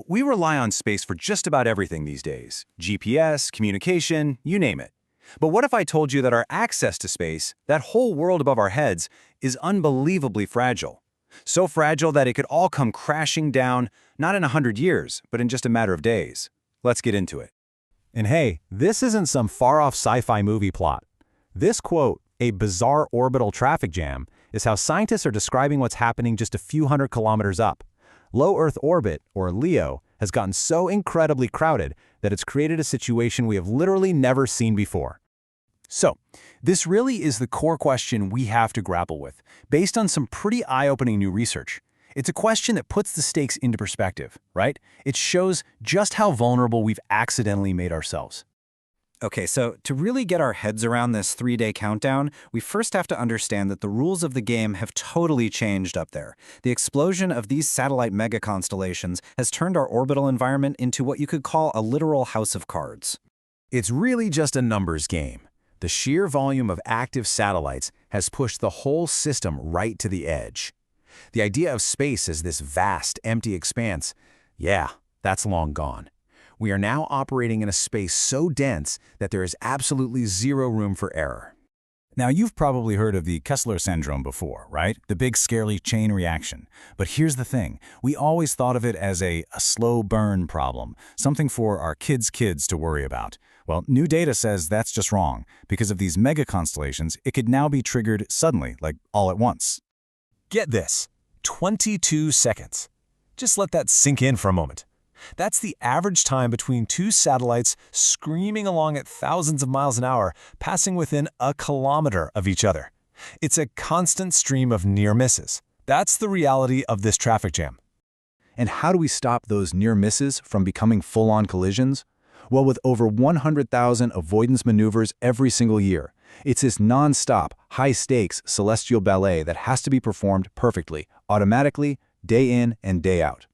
We rely on space for just about everything these days. GPS, communication, you name it. But what if I told you that our access to space, that whole world above our heads, is unbelievably fragile? So fragile that it could all come crashing down, not in 100 years, but in just a matter of days. Let's get into it. And hey, this isn't some far-off sci-fi movie plot. This quote, "a bizarre orbital traffic jam," is how scientists are describing what's happening just a few hundred kilometers up. Low Earth orbit, or LEO, has gotten so incredibly crowded that it's created a situation we have literally never seen before. So, this really is the core question we have to grapple with, based on some pretty eye-opening new research. It's a question that puts the stakes into perspective, right? It shows just how vulnerable we've accidentally made ourselves. Okay, so to really get our heads around this 3-day countdown, we first have to understand that the rules of the game have totally changed up there. The explosion of these satellite megaconstellations has turned our orbital environment into what you could call a literal house of cards. It's really just a numbers game. The sheer volume of active satellites has pushed the whole system right to the edge. The idea of space as this vast, empty expanse, yeah, that's long gone. We are now operating in a space so dense that there is absolutely zero room for error. Now, you've probably heard of the Kessler syndrome before, right? The big scary chain reaction. But here's the thing. We always thought of it as a slow burn problem, something for our kids' kids to worry about. Well, new data says that's just wrong. Because of these mega constellations, it could now be triggered suddenly, like all at once. Get this, 22 seconds. Just let that sink in for a moment. That's the average time between two satellites screaming along at thousands of miles an hour, passing within a kilometer of each other. It's a constant stream of near misses. That's the reality of this traffic jam. And how do we stop those near misses from becoming full-on collisions? Well, with over 100,000 avoidance maneuvers every single year. It's this non-stop, high-stakes celestial ballet that has to be performed perfectly, automatically, day in and day out.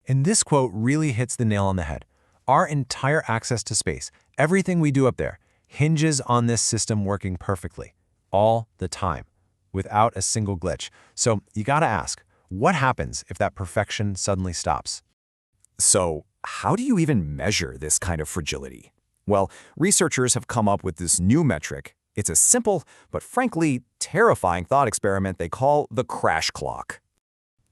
And this quote really hits the nail on the head. Our entire access to space, everything we do up there, hinges on this system working perfectly, all the time, without a single glitch. So you gotta ask, what happens if that perfection suddenly stops? So, how do you even measure this kind of fragility? Well, researchers have come up with this new metric. It's a simple, but frankly, terrifying thought experiment they call the crash clock.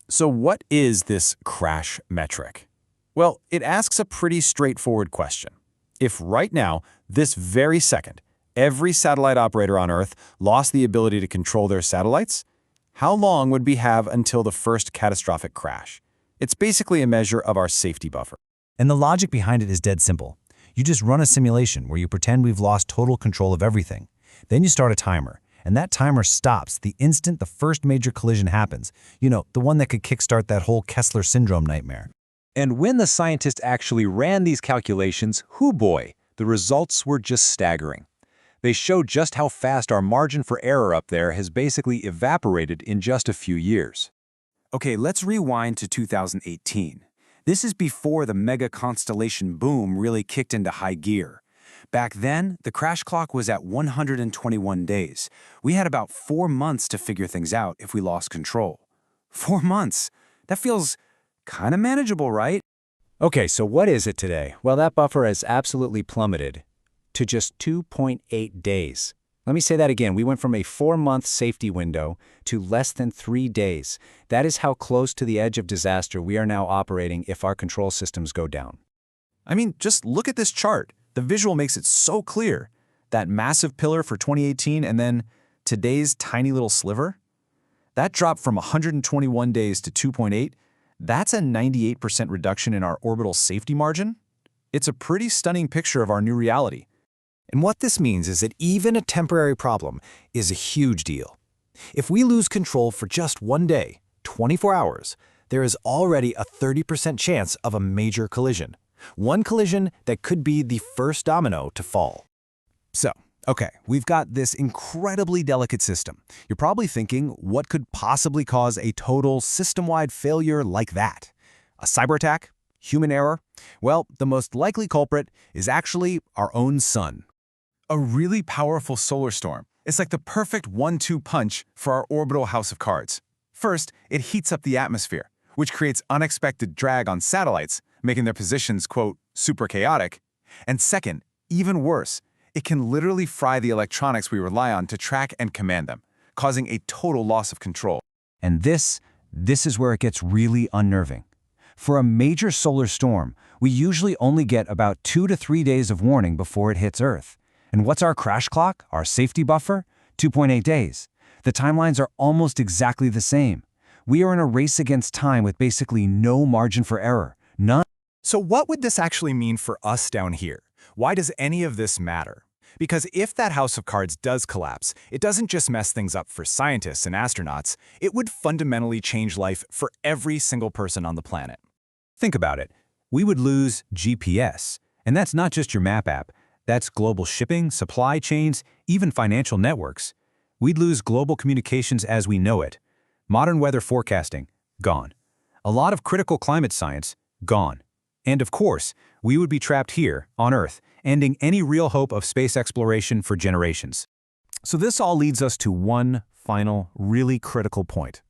So what is this crash metric? Well, it asks a pretty straightforward question. If right now, this very second, every satellite operator on Earth lost the ability to control their satellites, how long would we have until the first catastrophic crash? It's basically a measure of our safety buffer. And the logic behind it is dead simple. You just run a simulation where you pretend we've lost total control of everything. Then you start a timer. And that timer stops the instant the first major collision happens. You know, the one that could kickstart that whole Kessler syndrome nightmare. And when the scientists actually ran these calculations, hoo boy, the results were just staggering. They showed just how fast our margin for error up there has basically evaporated in just a few years. Okay, let's rewind to 2018. This is before the mega constellation boom really kicked into high gear. Back then, the crash clock was at 121 days. We had about 4 months to figure things out if we lost control. 4 months? That feels kind of manageable, right? Okay, so what is it today? Well, that buffer has absolutely plummeted to just 2.8 days. Let me say that again. We went from a 4-month safety window to less than 3 days. That is how close to the edge of disaster we are now operating if our control systems go down. I mean, just look at this chart. The visual makes it so clear. That massive pillar for 2018 and then today's tiny little sliver. That drop from 121 days to 2.8, that's a 98% reduction in our orbital safety margin. It's a pretty stunning picture of our new reality. And what this means is that even a temporary problem is a huge deal. If we lose control for just one day, 24 hours, there is already a 30% chance of a major collision. One collision that could be the first domino to fall. So, okay, we've got this incredibly delicate system. You're probably thinking, what could possibly cause a total system-wide failure like that? A cyber attack? Human error? Well, the most likely culprit is actually our own sun. A really powerful solar storm. It's like the perfect 1-2 punch for our orbital house of cards. First, it heats up the atmosphere, which creates unexpected drag on satellites, making their positions, quote, super chaotic. And second, even worse, it can literally fry the electronics we rely on to track and command them, causing a total loss of control. And this is where it gets really unnerving. For a major solar storm, we usually only get about 2 to 3 days of warning before it hits Earth. And what's our crash clock, our safety buffer? 2.8 days. The timelines are almost exactly the same. We are in a race against time with basically no margin for error. None. So what would this actually mean for us down here? Why does any of this matter? Because if that house of cards does collapse, it doesn't just mess things up for scientists and astronauts, it would fundamentally change life for every single person on the planet. Think about it. We would lose GPS. And that's not just your map app. That's global shipping, supply chains, even financial networks. We'd lose global communications as we know it. Modern weather forecasting, gone. A lot of critical climate science, gone. And of course, we would be trapped here, on Earth, ending any real hope of space exploration for generations. So this all leads us to one final, really critical point.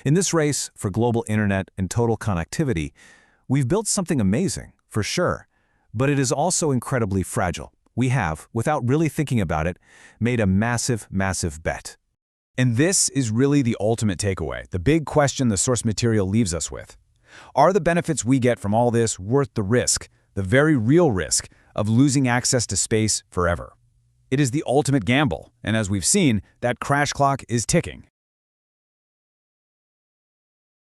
In this race for global internet and total connectivity, we've built something amazing, for sure, but it is also incredibly fragile. We have, without really thinking about it, made a massive, massive bet. And this is really the ultimate takeaway, the big question the source material leaves us with. Are the benefits we get from all this worth the risk, the very real risk, of losing access to space forever? It is the ultimate gamble, and as we've seen, that crash clock is ticking.